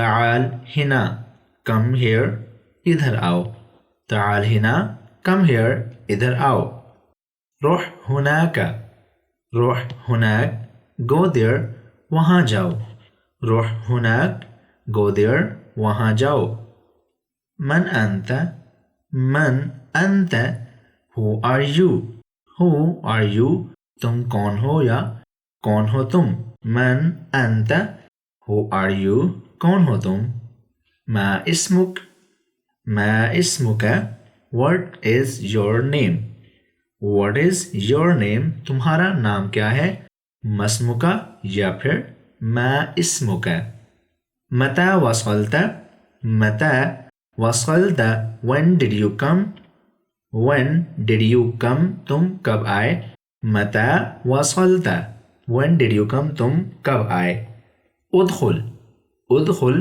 تعال ہنا come here ادھر آؤ. تعال ہنا come here ادھر آؤ. روح هناك go there وہاں جاؤ. روح هناك go there وہاں جاؤ. من أنت who are you تم کون ہو یا کون ہو تم. من أنت who are you کون ہو تم. ما اسمك what is your name تمہارا نام کیا ہے. مسمکا یا پھر ما اسمک. متى وصلت when did you come تم کب آئے. متى وصلت when did you come تم کب آئے. ادخل